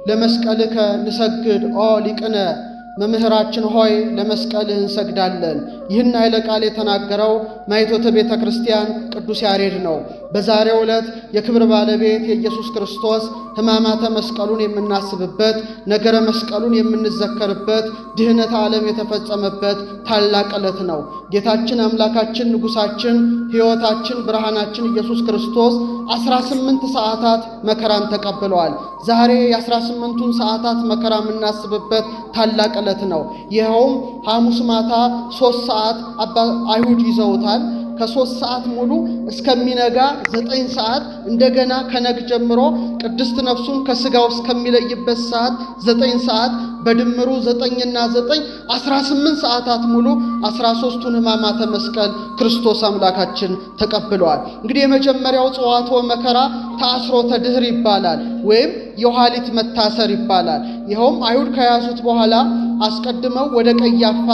ለመስቀልከ ንሰግድ ኦ ሊቅነ መምህራችን ሆይ ለመስቀልህ እንሰግዳለን። ይህን ኃይለ ቃል የተናገረው ማይቶተ ቤተ ክርስቲያን ቅዱስ ያሬድ ነው። በዛሬው ዕለት የክብር ባለቤት የኢየሱስ ክርስቶስ ሕማማተ መስቀሉን የምናስብበት፣ ነገረ መስቀሉን የምንዘከርበት፣ ድህነት ዓለም የተፈጸመበት ታላቅ ዕለት ነው። ጌታችን አምላካችን ንጉሳችን ሕይወታችን ብርሃናችን ኢየሱስ ክርስቶስ 18 ሰዓታት መከራን ተቀብለዋል። ዛሬ የ18ቱን ሰዓታት መከራ የምናስብበት ታላቅ ዕለት ነው። ይኸውም ሐሙስ ማታ 3 ሰዓት አይሁድ ይዘውታል። ከ3 ሰዓት ሙሉ እስከሚነጋ 9 ሰዓት እንደገና ከነግ ጀምሮ ቅድስት ነፍሱን ከስጋው እስከሚለይበት ሰዓት 9 ሰዓት በድምሩ 9 እና 9 18 ሰዓታት ሙሉ 13ቱን ሕማማተ መስቀል ክርስቶስ አምላካችን ተቀብለዋል። እንግዲህ የመጀመሪያው ጽዋትወ መከራ ተአስሮተ ድኅር ይባላል፣ ወይም የኋሊት መታሰር ይባላል። ይኸውም አይሁድ ከያዙት በኋላ አስቀድመው ወደ ቀያፋ፣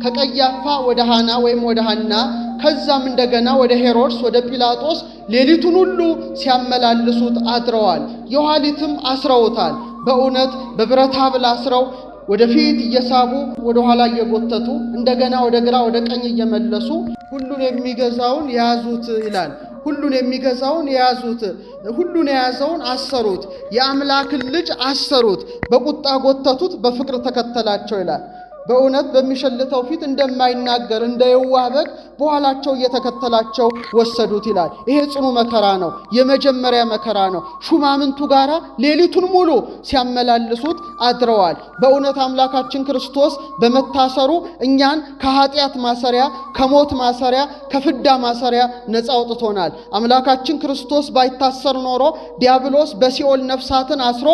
ከቀያፋ ወደ ሐና ወይም ወደ ሐና፣ ከዛም እንደገና ወደ ሄሮድስ ወደ ጲላጦስ ሌሊቱን ሁሉ ሲያመላልሱት አድረዋል። የኋሊትም አስረውታል። በእውነት በብረት ሐብል አስረው ወደፊት እየሳቡ ወደ ኋላ እየጎተቱ እንደገና ወደ ግራ ወደ ቀኝ እየመለሱ ሁሉን የሚገዛውን ያዙት ይላል። ሁሉን የሚገዛውን ያዙት፣ ሁሉን የያዘውን አሰሩት፣ የአምላክን ልጅ አሰሩት፣ በቁጣ ጎተቱት፣ በፍቅር ተከተላቸው ይላል። በእውነት በሚሸልተው ፊት እንደማይናገር እንደ የዋህ በግ በኋላቸው እየተከተላቸው ወሰዱት ይላል። ይሄ ጽኑ መከራ ነው። የመጀመሪያ መከራ ነው። ሹማምንቱ ጋራ ሌሊቱን ሙሉ ሲያመላልሱት አድረዋል። በእውነት አምላካችን ክርስቶስ በመታሰሩ እኛን ከኃጢአት ማሰሪያ፣ ከሞት ማሰሪያ፣ ከፍዳ ማሰሪያ ነፃ አውጥቶናል። አምላካችን ክርስቶስ ባይታሰር ኖሮ ዲያብሎስ በሲኦል ነፍሳትን አስሮ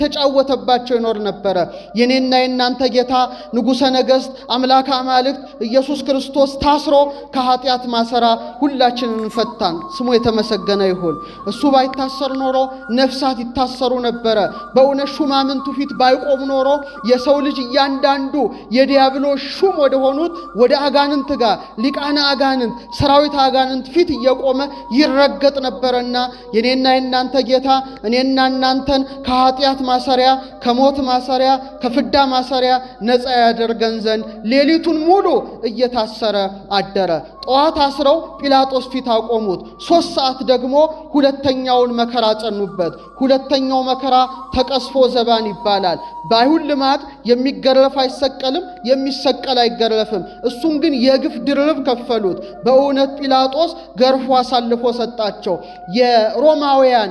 እየተጫወተባቸው ይኖር ነበረ። የኔና የናንተ ጌታ ንጉሠ ነገሥት አምላከ አማልክት ኢየሱስ ክርስቶስ ታስሮ ከኃጢአት ማሰራ ሁላችንን ፈታን። ስሙ የተመሰገነ ይሁን። እሱ ባይታሰር ኖሮ ነፍሳት ይታሰሩ ነበረ። በእውነት ሹማምንቱ ፊት ባይቆም ኖሮ የሰው ልጅ እያንዳንዱ የዲያብሎስ ሹም ወደ ሆኑት ወደ አጋንንት ጋር ሊቃነ አጋንንት ሰራዊት አጋንንት ፊት እየቆመ ይረገጥ ነበረና የኔና የናንተ ጌታ እኔና እናንተን ከኃጢአት ማሰሪያ፣ ከሞት ማሰሪያ፣ ከፍዳ ማሰሪያ ነፃ ያደርገን ዘንድ ሌሊቱን ሙሉ እየታሰረ አደረ። ጠዋት አስረው ጲላጦስ ፊት አቆሙት። 3 ሰዓት ደግሞ ሁለተኛውን መከራ ጸኑበት። ሁለተኛው መከራ ተቀስፎ ዘባን ይባላል። በአይሁድ ልማድ የሚገረፍ አይሰቀልም፣ የሚሰቀል አይገረፍም። እሱን ግን የግፍ ድርብ ከፈሉት። በእውነት ጲላጦስ ገርፎ አሳልፎ ሰጣቸው። የሮማውያን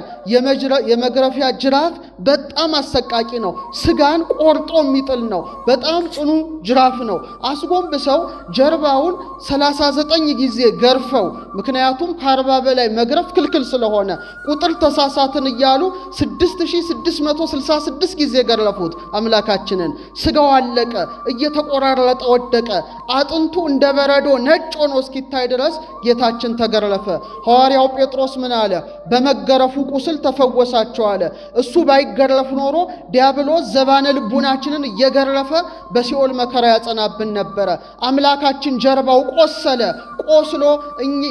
የመግረፊያ ጅራፍ በጣም አሰቃቂ ነው። ስጋን ቆርጦ የሚጥል ነው። በጣም ጽኑ ጅራፍ ነው። አስጎንብሰው ጀርባውን 39 ጊዜ ገርፈው፣ ምክንያቱም ከ40 በላይ መግረፍ ክልክል ስለሆነ ቁጥር ተሳሳትን እያሉ 6666 ጊዜ ገረፉት አምላካችንን። ስጋው አለቀ፣ እየተቆራረጠ ወደቀ። አጥንቱ እንደ በረዶ ነጭ ሆኖ እስኪታይ ድረስ ጌታችን ተገረፈ። ሐዋርያው ጴጥሮስ ምን አለ? በመገረፉ ቁስል ተፈወሳቸው አለ። እሱ ባይገረፍ ኖሮ ዲያብሎስ ዘባነ ልቡናችንን እየገረፈ በሲኦል መከራ ያጸናብን ነበረ። አምላካችን ጀርባው ቆሰለ። ቆስሎ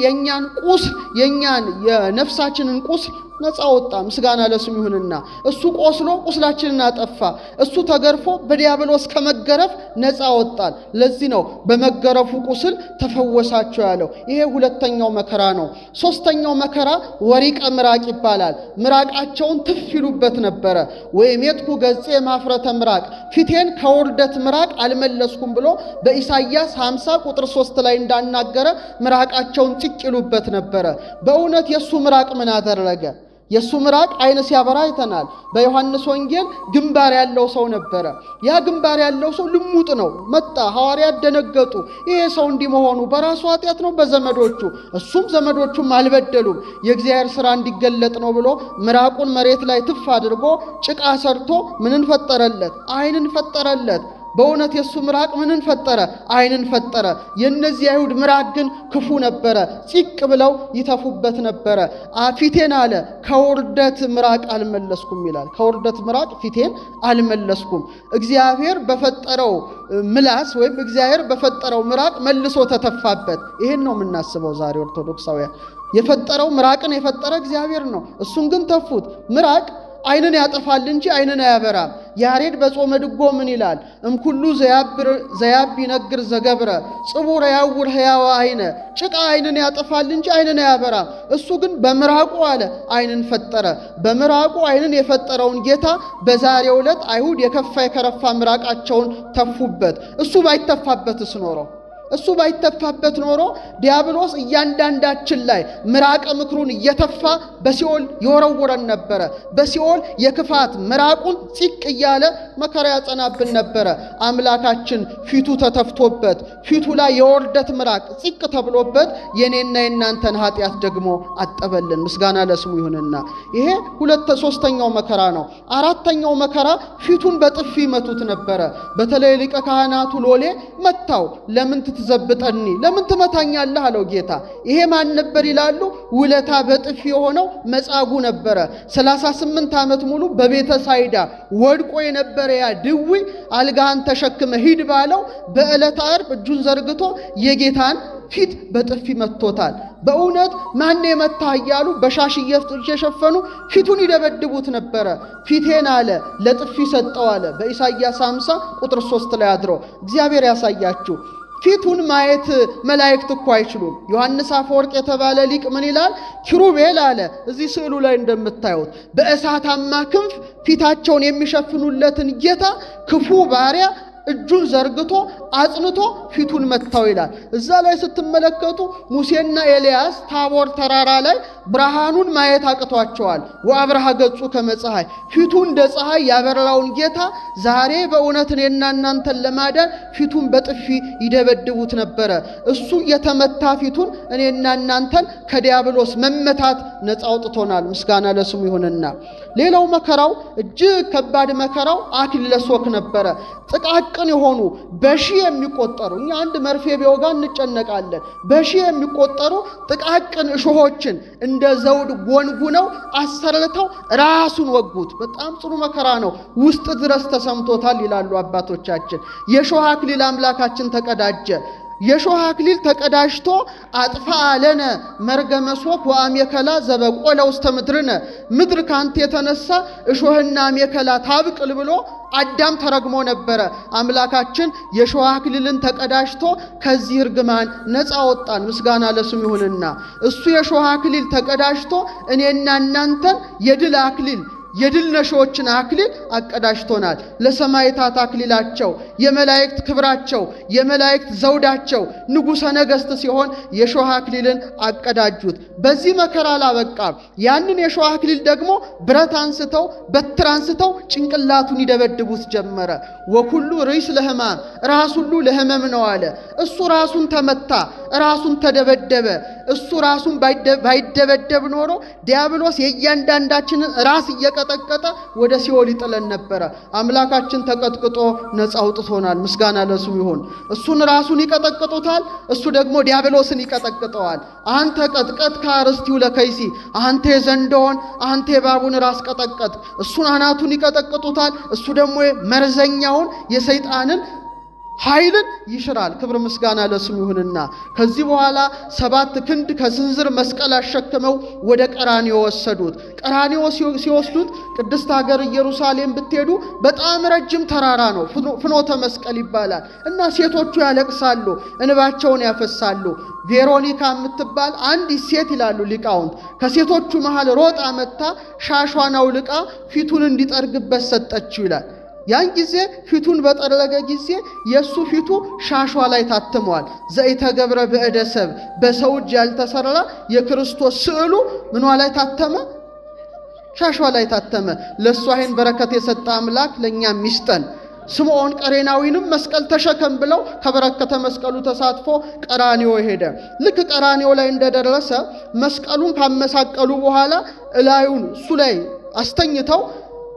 የኛን ቁስል የኛን የነፍሳችንን ቁስል ነፃ ወጣ። ምስጋና ለስሙ ይሁንና እሱ ቆስሎ ቁስላችንን አጠፋ። እሱ ተገርፎ በዲያብሎስ ከመገረፍ ነፃ ወጣል። ለዚህ ነው በመገረፉ ቁስል ተፈወሳቸው ያለው። ይሄ ሁለተኛው መከራ ነው። ሶስተኛው መከራ ወሪቀ ምራቅ ይባላል። ምራቃቸውን ትፍ ይሉበት ነበረ። ወይሜትኩ ገጼ ማፍረተ ምራቅ፣ ፊቴን ከውርደት ምራቅ አልመለስኩም ብሎ በኢሳይያስ 50 ቁጥር 3 ላይ እንዳናገረ ምራቃቸውን ጭቅ ይሉበት ነበረ። በእውነት የሱ ምራቅ ምን አደረገ? የሱ ምራቅ አይነ ሲያበራ አይተናል። በዮሐንስ ወንጌል ግንባር ያለው ሰው ነበረ። ያ ግንባር ያለው ሰው ልሙጥ ነው። መጣ፣ ሐዋርያት ደነገጡ። ይሄ ሰው እንዲህ መሆኑ በራሱ ኃጢአት ነው በዘመዶቹ? እሱም ዘመዶቹም አልበደሉም። የእግዚአብሔር ሥራ እንዲገለጥ ነው ብሎ ምራቁን መሬት ላይ ትፍ አድርጎ ጭቃ ሰርቶ ምንን ፈጠረለት? አይንን ፈጠረለት። በእውነት የሱ ምራቅ ምንን ፈጠረ? አይንን ፈጠረ። የነዚህ አይሁድ ምራቅ ግን ክፉ ነበረ። ፂቅ ብለው ይተፉበት ነበረ። ፊቴን አለ ከውርደት ምራቅ አልመለስኩም ይላል። ከውርደት ምራቅ ፊቴን አልመለስኩም። እግዚአብሔር በፈጠረው ምላስ ወይም እግዚአብሔር በፈጠረው ምራቅ መልሶ ተተፋበት። ይሄን ነው የምናስበው ዛሬ ኦርቶዶክሳውያን። የፈጠረው ምራቅን የፈጠረ እግዚአብሔር ነው። እሱን ግን ተፉት። ምራቅ ዓይንን ያጠፋል እንጂ ዓይንን አያበራም። ያሬድ በጾመ ድጎ ምን ይላል? እምኩሉ ዘያብ ይነግር ዘገብረ ጽቡረ ያውር ሕያወ ዓይነ። ጭቃ ዓይንን ያጠፋል እንጂ ዓይንን አያበራም። እሱ ግን በምራቁ አለ ዓይንን ፈጠረ። በምራቁ ዓይንን የፈጠረውን ጌታ በዛሬው ዕለት አይሁድ የከፋ የከረፋ ምራቃቸውን ተፉበት። እሱ ባይተፋበትስ ኖሮ ዲያብሎስ እያንዳንዳችን ላይ ምራቀ ምክሩን እየተፋ በሲኦል ይወረውረን ነበረ። በሲኦል የክፋት ምራቁን ፂቅ እያለ መከራ ያጸናብን ነበረ። አምላካችን ፊቱ ተተፍቶበት ፊቱ ላይ የወርደት ምራቅ ፂቅ ተብሎበት የኔና የናንተን ኃጢአት ደግሞ አጠበልን። ምስጋና ለስሙ ይሁንና ይሄ ሶስተኛው መከራ ነው። አራተኛው መከራ ፊቱን በጥፊ መቱት ነበረ። በተለይ ሊቀ ካህናቱ ሎሌ መታው። ለምን ትዘብጠኒ? ለምን ትመታኛለህ አለው ጌታ። ይሄ ማን ነበር ይላሉ? ውለታ በጥፊ የሆነው መጻጉዕ ነበረ። 38 ዓመት ሙሉ በቤተ ሳይዳ ወድቆ የነበረ ያ ድዊ አልጋህን ተሸክመ ሂድ ባለው በዕለተ ዓርብ እጁን ዘርግቶ የጌታን ፊት በጥፊ መቶታል። በእውነት ማን የመታ እያሉ በሻሽ እየሸፈኑ ፊቱን ይደበድቡት ነበረ። ፊቴን አለ ለጥፊ ሰጠው አለ በኢሳይያስ 50 ቁጥር 3 ላይ አድሮ። እግዚአብሔር ያሳያችሁ። ፊቱን ማየት መላእክት እኮ አይችሉም። ዮሐንስ አፈወርቅ የተባለ ሊቅ ምን ይላል? ኪሩቤል አለ እዚህ ስዕሉ ላይ እንደምታዩት በእሳታማ ክንፍ ፊታቸውን የሚሸፍኑለትን ጌታ ክፉ ባሪያ እጁን ዘርግቶ አጽንቶ ፊቱን መታው ይላል። እዛ ላይ ስትመለከቱ ሙሴና ኤልያስ ታቦር ተራራ ላይ ብርሃኑን ማየት አቅቷቸዋል። ወአብርሃ ገጹ ከመፀሐይ ፊቱ እንደ ፀሐይ ያበራውን ጌታ ዛሬ በእውነት እኔና እናንተን ለማዳን ፊቱን በጥፊ ይደበድቡት ነበረ። እሱ የተመታ ፊቱን እኔና እናንተን ከዲያብሎስ መመታት ነፃ አውጥቶናል። ምስጋና ለስሙ ይሁንና ሌላው መከራው እጅግ ከባድ መከራው አክሊለ ሦክ ነበረ። ጥቃቅን የሆኑ በሺህ የሚቆጠሩ እኛ አንድ መርፌ ቢወጋ እንጨነቃለን። በሺህ የሚቆጠሩ ጥቃቅን እሾሆችን እንደ ዘውድ ጎንጉነው አሰርተው ራሱን ወጉት። በጣም ጽኑ መከራ ነው። ውስጥ ድረስ ተሰምቶታል ይላሉ አባቶቻችን። የሾህ አክሊል አምላካችን ተቀዳጀ። የሾህ አክሊል ተቀዳጅቶ አጥፋ አለነ መርገመ ሦክ ወአሜከላ ዘበቆለ ውስተ ምድርነ። ምድር ካንተ የተነሳ እሾህና አሜከላ ታብቅል ብሎ አዳም ተረግሞ ነበረ። አምላካችን የሾህ አክሊልን ተቀዳጅቶ ከዚህ እርግማን ነፃ ወጣን። ምስጋና ለስሙ ይሁንና እሱ የሾህ አክሊል ተቀዳጅቶ እኔና እናንተን የድል አክሊል የድል ነሾችን አክሊል አቀዳጅቶናል። ለሰማዕታት አክሊላቸው የመላእክት ክብራቸው የመላእክት ዘውዳቸው ንጉሠ ነገሥት ሲሆን የሾህ አክሊልን አቀዳጁት። በዚህ መከራ አላበቃም። ያንን የሾህ አክሊል ደግሞ ብረት አንስተው በትር አንስተው ጭንቅላቱን ይደበድቡት ጀመረ። ወኩሉ ርዕስ ለሕማም ራስ ሁሉ ለሕመም ነው አለ። እሱ ራሱን ተመታ፣ ራሱን ተደበደበ። እሱ ራሱን ባይደበደብ ኖሮ ዲያብሎስ የእያንዳንዳችንን ራስ እየቀጠቀጠ ወደ ሲኦል ይጥለን ነበረ። አምላካችን ተቀጥቅጦ ነፃ አውጥቶናል። ምስጋና ለስሙ ይሁን። እሱን ራሱን ይቀጠቅጡታል፣ እሱ ደግሞ ዲያብሎስን ይቀጠቅጠዋል። አንተ ቀጥቀጥ ከአርስቲው ለከይሲ አንተ የዘንዶውን አንተ የባቡን ራስ ቀጠቀጥ። እሱን አናቱን ይቀጠቅጡታል፣ እሱ ደግሞ መርዘኛውን የሰይጣንን ኃይልን ይሽራል። ክብር ምስጋና ለስሙ ይሁንና ከዚህ በኋላ 7 ክንድ ከስንዝር መስቀል አሸክመው ወደ ቀራንዮ ወሰዱት። ቀራንዮ ሲወስዱት ቅድስት ሀገር ኢየሩሳሌም ብትሄዱ በጣም ረጅም ተራራ ነው፣ ፍኖተ መስቀል ይባላል። እና ሴቶቹ ያለቅሳሉ፣ እንባቸውን ያፈሳሉ። ቬሮኒካ የምትባል አንዲት ሴት ይላሉ ሊቃውንት ከሴቶቹ መሃል ሮጣ መጥታ ሻሿን አውልቃ ፊቱን እንዲጠርግበት ሰጠችው ይላል። ያን ጊዜ ፊቱን በጠረገ ጊዜ የሱ ፊቱ ሻሿ ላይ ታትሟል። ዘኢተገብረ በእደ ሰብ በሰው እጅ ያልተሰራ የክርስቶስ ስዕሉ ምኗ ላይ ታተመ? ሻሿ ላይ ታተመ። ለሷ ይህን በረከት የሰጠ አምላክ ለእኛም ይስጠን። ስምዖን ቀሬናዊንም መስቀል ተሸከም ብለው ከበረከተ መስቀሉ ተሳትፎ ቀራንዮ ሄደ። ልክ ቀራንዮ ላይ እንደደረሰ መስቀሉን ካመሳቀሉ በኋላ እላዩን እሱ ላይ አስተኝተው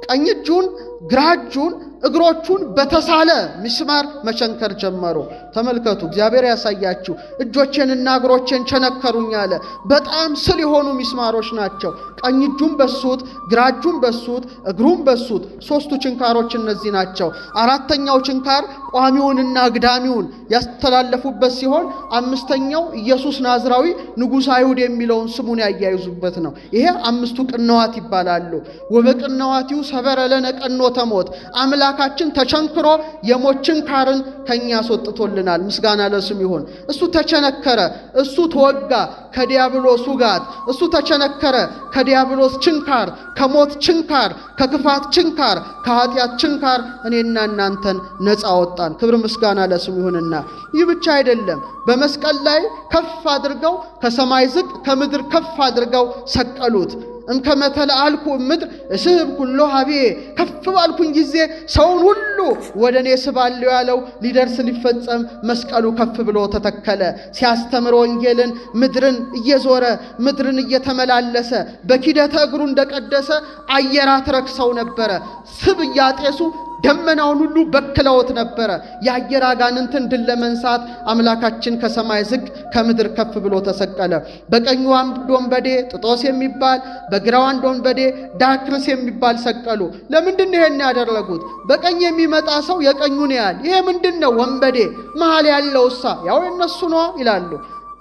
ቀኝ እጁን ግራ እጁን እግሮቹን በተሳለ ምስማር መቸንከር ጀመሩ። ተመልከቱ፣ እግዚአብሔር ያሳያችሁ። እጆቼንና እግሮቼን ቸነከሩኝ አለ። በጣም ስል የሆኑ ምስማሮች ናቸው። ቀኝ እጁን በሱት፣ ግራ እጁን በሱት፣ እግሩን በሱት። ሶስቱ ችንካሮች እነዚህ ናቸው። አራተኛው ችንካር ቋሚውንና አግዳሚውን ያስተላለፉበት ሲሆን አምስተኛው ኢየሱስ ናዝራዊ ንጉሥ አይሁድ የሚለውን ስሙን ያያይዙበት ነው። ይሄ አምስቱ ቅንዋት ይባላሉ። ወበቅንዋቲው ሰበረ ለነ ቀኖተ ሞት፣ አምላካችን ተቸንክሮ የሞት ችንካርን ከኛ አስወጥቶልናል። ምስጋና ለስሙ ይሁን። እሱ ተቸነከረ፣ እሱ ተወጋ ከዲያብሎስ ውጋት፣ እሱ ተቸነከረ ከዲያብሎስ ችንካር፣ ከሞት ችንካር፣ ከክፋት ችንካር፣ ከኃጢአት ችንካር እኔና እናንተን ነፃ ወጣን። ክብር ምስጋና ለስሙ ይሁንና ይህ ብቻ አይደለም። በመስቀል ላይ ከፍ አድርገው ከሰማይ ዝቅ ከምድር ከፍ አድርገው ሰቀሉት። እምከመተለ አልኩ ምድር እስብ ኩሎ ሀቤ፣ ከፍ ባልኩኝ ጊዜ ሰውን ሁሉ ወደ እኔ ስባለሁ ያለው ሊደርስ ሊፈጸም መስቀሉ ከፍ ብሎ ተተከለ። ሲያስተምር ወንጌልን ምድርን እየዞረ ምድርን እየተመላለሰ በኪደተ እግሩ እንደቀደሰ አየራት ረክሰው ነበረ። ስብ እያጤሱ ደመናውን ሁሉ በክለውት ነበረ። የአየር አጋንንትን ድል ለመንሳት አምላካችን ከሰማይ ዝቅ ከምድር ከፍ ብሎ ተሰቀለ። በቀኙ አንድ ወንበዴ ጥጦስ የሚባል በግራው አንድ ወንበዴ ዳክርስ የሚባል ሰቀሉ። ለምንድን ነው ይሄን ያደረጉት? በቀኝ የሚመጣ ሰው የቀኙን ያህል ይሄ ምንድነው? ወንበዴ መሃል ያለውሳ ያው የነሱ ነው ይላሉ።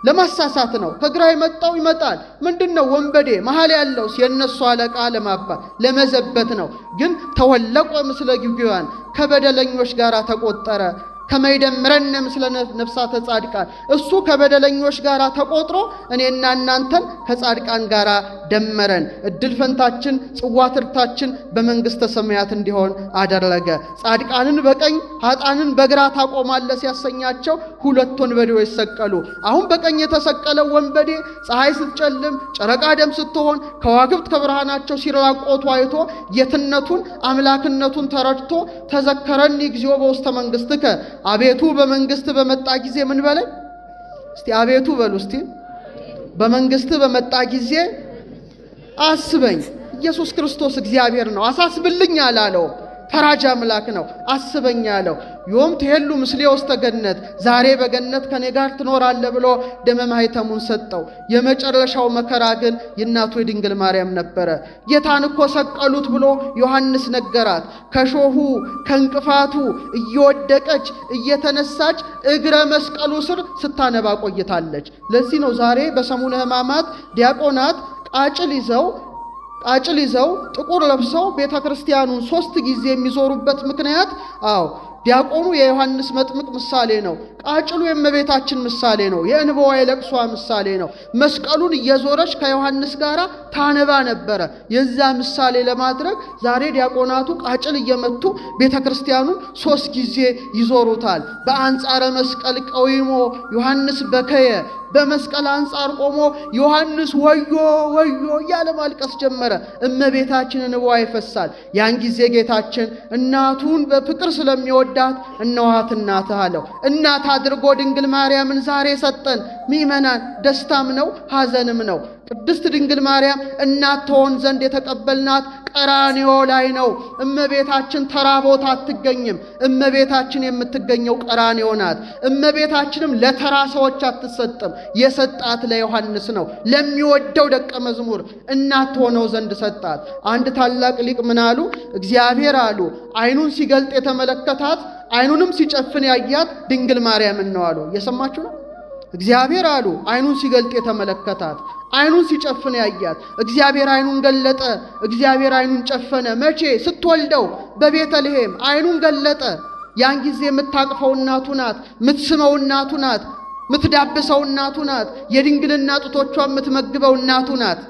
ለማሳሳት ነው። ከግራ የመጣው ይመጣል። ምንድነው? ወንበዴ መሃል ያለው የነሱ አለቃ ለማባል ለመዘበት ነው። ግን ተወለቆ ምስለ ግዩራን ከበደለኞች ጋር ተቆጠረ። ከመይደምረን ምስለ ነፍሳተ ጻድቃን፣ እሱ ከበደለኞች ጋር ተቆጥሮ እኔና እናንተን ከጻድቃን ጋር ደመረን። እድል ፈንታችን ጽዋ ትርታችን በመንግስተ ሰማያት እንዲሆን አደረገ። ጻድቃንን በቀኝ ኃጥአንን በግራ ታቆማለህ ሲያሰኛቸው ሁለት ወንበዴዎች ሰቀሉ። አሁን በቀኝ የተሰቀለው ወንበዴ ፀሐይ ስትጨልም ጨረቃ ደም ስትሆን ከዋክብት ከብርሃናቸው ሲራቆቱ አይቶ ጌትነቱን አምላክነቱን ተረድቶ ተዘከረኒ እግዚኦ በውስተ መንግሥትከ፣ አቤቱ በመንግስት በመጣ ጊዜ ምን በለኝ እስቲ፣ አቤቱ በሉ እስቲ፣ በመንግስት በመጣ ጊዜ አስበኝ። ኢየሱስ ክርስቶስ እግዚአብሔር ነው። አሳስብልኝ አላለው። ፈራጅ አምላክ ነው። አስበኝ ያለው ዮም ትሄሉ ምስሌ ውስተ ገነት፣ ዛሬ በገነት ከኔ ጋር ትኖራለህ ብሎ ደመ ማኅተሙን ሰጠው። የመጨረሻው መከራ ግን የእናቱ የድንግል ማርያም ነበረ። ጌታን እኮ ሰቀሉት ብሎ ዮሐንስ ነገራት። ከሾሁ ከእንቅፋቱ እየወደቀች እየተነሳች እግረ መስቀሉ ስር ስታነባ ቆይታለች። ለዚህ ነው ዛሬ በሰሙነ ሕማማት ዲያቆናት ቃጭል ይዘው ጥቁር ለብሰው ቤተ ክርስቲያኑን 3 ጊዜ የሚዞሩበት ምክንያት ዲያቆኑ የዮሐንስ መጥምቅ ምሳሌ ነው። ቃጭሉ የእመቤታችን ምሳሌ ነው። የእንባዋ የለቅሷ ምሳሌ ነው። መስቀሉን እየዞረች ከዮሐንስ ጋር ታነባ ነበረ። የዛ ምሳሌ ለማድረግ ዛሬ ዲያቆናቱ ቃጭል እየመቱ ቤተ ክርስቲያኑን 3 ጊዜ ይዞሩታል። በአንጻረ መስቀል ቀዊሞ ዮሐንስ በከየ፣ በመስቀል አንጻር ቆሞ ዮሐንስ ወዮ ወዮ እያለ ማልቀስ ጀመረ። እመቤታችንን እንባዋ ይፈሳል። ያን ጊዜ ጌታችን እናቱን በፍቅር ስለሚወዳት እነኋት እናትህ አለው። እናት አድርጎ ድንግል ማርያምን ዛሬ ሰጠን። ምእመናን ደስታም ነው ሐዘንም ነው። ቅድስት ድንግል ማርያም እናት ትሆን ዘንድ የተቀበልናት ቀራንዮ ላይ ነው። እመቤታችን ተራ ቦታ አትገኝም። እመቤታችን የምትገኘው ቀራንዮ ናት። እመቤታችንም ለተራ ሰዎች አትሰጥም። የሰጣት ለዮሐንስ ነው፣ ለሚወደው ደቀ መዝሙር እናት ሆነው ዘንድ ሰጣት። አንድ ታላቅ ሊቅ ምን አሉ? እግዚአብሔር አሉ ዓይኑን ሲገልጥ የተመለከታት ዓይኑንም ሲጨፍን ያያት ድንግል ማርያምን ነው አሉ። እየሰማችሁ ነው? እግዚአብሔር አሉ ዓይኑን ሲገልጥ የተመለከታት ዓይኑን ሲጨፍን ያያት። እግዚአብሔር ዓይኑን ገለጠ፣ እግዚአብሔር ዓይኑን ጨፈነ። መቼ? ስትወልደው በቤተልሔም ዓይኑን ገለጠ። ያን ጊዜ የምታቅፈው እናቱ ናት፣ የምትስመው እናቱ ናት፣ የምትዳብሰው እናቱ ናት፣ የድንግልና ጡቶቿ የምትመግበው እናቱ ናት።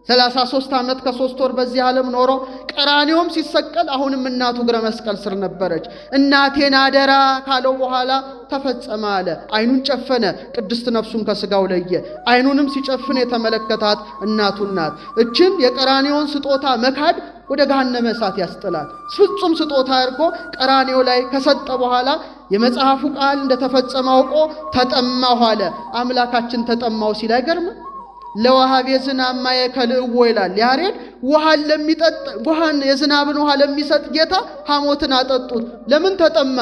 33 ዓመት ከ3 ወር በዚህ ዓለም ኖሮ ቀራንዮም ሲሰቀል አሁንም እናቱ እግረ መስቀል ስር ነበረች። እናቴን አደራ ካለው በኋላ ተፈጸመ አለ። ዓይኑን ጨፈነ፣ ቅድስት ነፍሱን ከስጋው ለየ። ዓይኑንም ሲጨፍን የተመለከታት እናቱን ናት። እችን የቀራንዮን ስጦታ መካድ ወደ ገሃነመ እሳት ያስጥላል። ፍጹም ስጦታ አድርጎ ቀራንዮ ላይ ከሰጠ በኋላ የመጽሐፉ ቃል እንደተፈጸመ አውቆ ተጠማሁ አለ። አምላካችን ተጠማው ሲል አይገርም? ለወሃብ የዝናብ ማየ ከልእዎ ይላል ያሬድ። ውሃን የዝናብን ውሃ ለሚሰጥ ጌታ ሐሞትን አጠጡት። ለምን ተጠማ?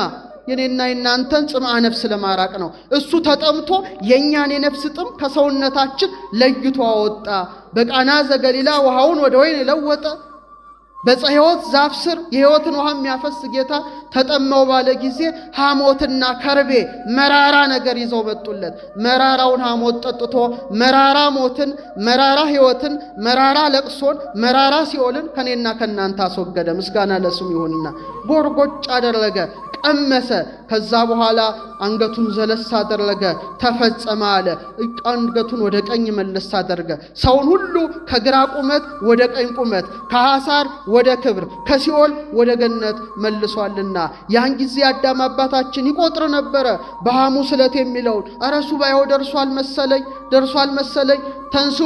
የኔና የናንተን ጽምዓ ነፍስ ለማራቅ ነው። እሱ ተጠምቶ የኛን የነፍስ ጥም ከሰውነታችን ለይቶ አወጣ። በቃና ዘገሊላ ውሃውን ወደ ወይን የለወጠ በዕፀ ሕይወት ዛፍ ስር የሕይወትን ውሃ የሚያፈስ ጌታ ተጠማው ባለ ጊዜ ሐሞትና ከርቤ መራራ ነገር ይዘው መጡለት። መራራውን ሐሞት ጠጥቶ መራራ ሞትን፣ መራራ ሕይወትን፣ መራራ ለቅሶን፣ መራራ ሲኦልን ከኔና ከናንተ አስወገደ። ምስጋና ለስሙ ይሁንና ጎርጎጭ አደረገ፣ ቀመሰ። ከዛ በኋላ አንገቱን ዘለስ አደረገ። ተፈጸመ አለ። አንገቱን ወደ ቀኝ መለስ አደረገ። ሰውን ሁሉ ከግራ ቁመት ወደ ቀኝ ቁመት፣ ከሐሳር ወደ ክብር፣ ከሲኦል ወደ ገነት መልሷልና። ያን ጊዜ አዳም አባታችን ይቆጥር ነበረ በሐሙስ ዕለት የሚለውን። ኧረ ሱባኤው ደርሷል መሰለኝ ተንሱ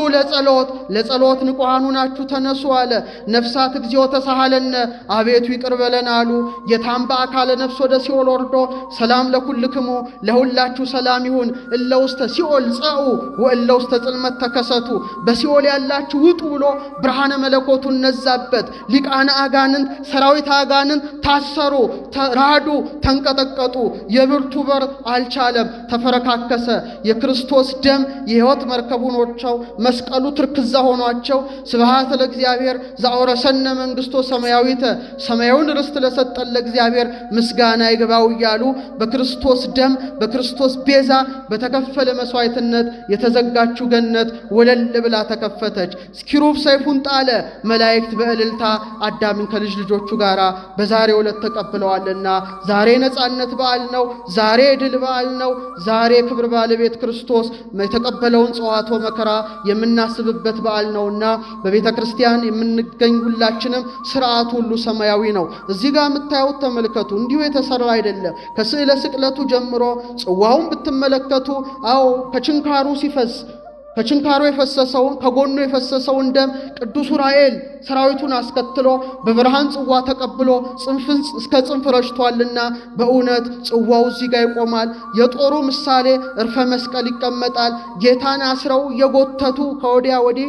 ለጸሎት ንቁሃኑ ናችሁ ተነሱ አለ። ነፍሳት እግዚኦ ተሳሃለነ አቤቱ ይቅር በለን አሉ። ጌታም በአካለ ነፍስ ወደ ሲኦል ወርዶ ሰላም ለኩልክሙ ለሁላችሁ ሰላም ይሁን፣ እለ ውስተ ሲኦል ጸኡ ወእለ ውስተ ጽልመት ተከሰቱ፣ በሲኦል ያላችሁ ውጡ ብሎ ብርሃነ መለኮቱን ነዛበት። ሊቃነ አጋንንት ሰራዊት አጋንንት ታሰሩ፣ ተራዱ፣ ተንቀጠቀጡ። የብርቱ በር አልቻለም፣ ተፈረካከሰ። የክርስቶስ ደም የሕይወት መርከቡን ወርቻው መስቀሉ ትርክዛ ሆኗቸው ስብሐት ለእግዚአብሔር ዘአውረሰነ መንግስቶ ሰማያዊተ ሰማያዊውን ርስት ለሰጠን ለእግዚአብሔር ምስጋና ይግባው እያሉ በክርስቶስ ደም በክርስቶስ ቤዛ በተከፈለ መስዋዕትነት የተዘጋችው ገነት ወለል ብላ ተከፈተች። ኪሩብ ሰይፉን ጣለ፣ መላእክት በእልልታ አዳምን ከልጅ ልጆቹ ጋራ በዛሬው ዕለት ተቀብለዋልና ዛሬ ነጻነት በዓል ነው። ዛሬ ድል በዓል ነው። ዛሬ ክብር ባለቤት ክርስቶስ የተቀበለውን ጽዋቶ መከራ የምናስብበት በዓል ነውና በቤተ ክርስቲያን የምንገኝ ሁላችንም ስርዓቱ ሁሉ ሰማያዊ ነው። እዚህ ጋር የምታዩት ተመልከቱ፣ እንዲሁ የተሰራ አይደለም። ከስዕለ ስቅለቱ ጀምሮ ጽዋውን ብትመለከቱ አዎ ከችንካሩ ሲፈስ ከችንካሩ የፈሰሰውን ከጎኑ የፈሰሰውን ደም ቅዱስ ዑራኤል ሰራዊቱን አስከትሎ በብርሃን ጽዋ ተቀብሎ ጽንፍን እስከ ጽንፍ ረጭቷልና በእውነት ጽዋው እዚህ ጋር ይቆማል። የጦሩ ምሳሌ እርፈ መስቀል ይቀመጣል። ጌታን አስረው የጎተቱ ከወዲያ ወዲህ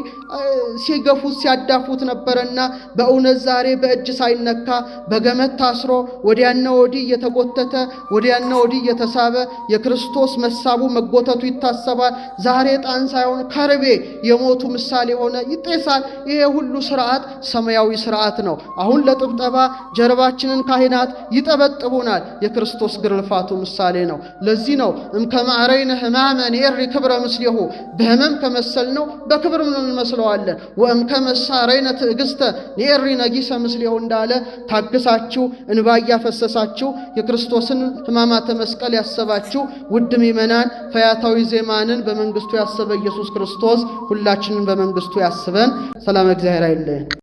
ሲገፉት ሲያዳፉት ነበርና በእውነት ዛሬ በእጅ ሳይነካ በገመድ ታስሮ ወዲያና ወዲህ እየተጎተተ ወዲያና ወዲህ እየተሳበ የክርስቶስ መሳቡ መጎተቱ ይታሰባል። ዛሬ ጣን ሳይሆን ከርቤ የሞቱ ምሳሌ ሆነ ይጤሳል። ይሄ ሁሉ ስርዓት ሰማያዊ ስርዓት ነው። አሁን ለጥብጠባ ጀርባችንን ካህናት ይጠበጥቡናል። የክርስቶስ ግርፋቱ ምሳሌ ነው። ለዚህ ነው እምከማረይነ ህማመን የሪ ክብረ ምስሌሁ በህመም ከመሰል ነው በክብር እንመስለዋለን። ወእምከመሳረይነ ትዕግስተ የሪ ነጊሰ ምስሌሁ እንዳለ ታግሳችሁ እንባ ያፈሰሳችሁ የክርስቶስን ህማማተ መስቀል ያሰባችሁ ውድ ምእመናን ፈያታዊ ዜማንን በመንግስቱ ያሰበ ኢየሱስ ክርስቶስ ሁላችንን በመንግስቱ ያስበን። ሰላም እግዚአብሔር አይለየን።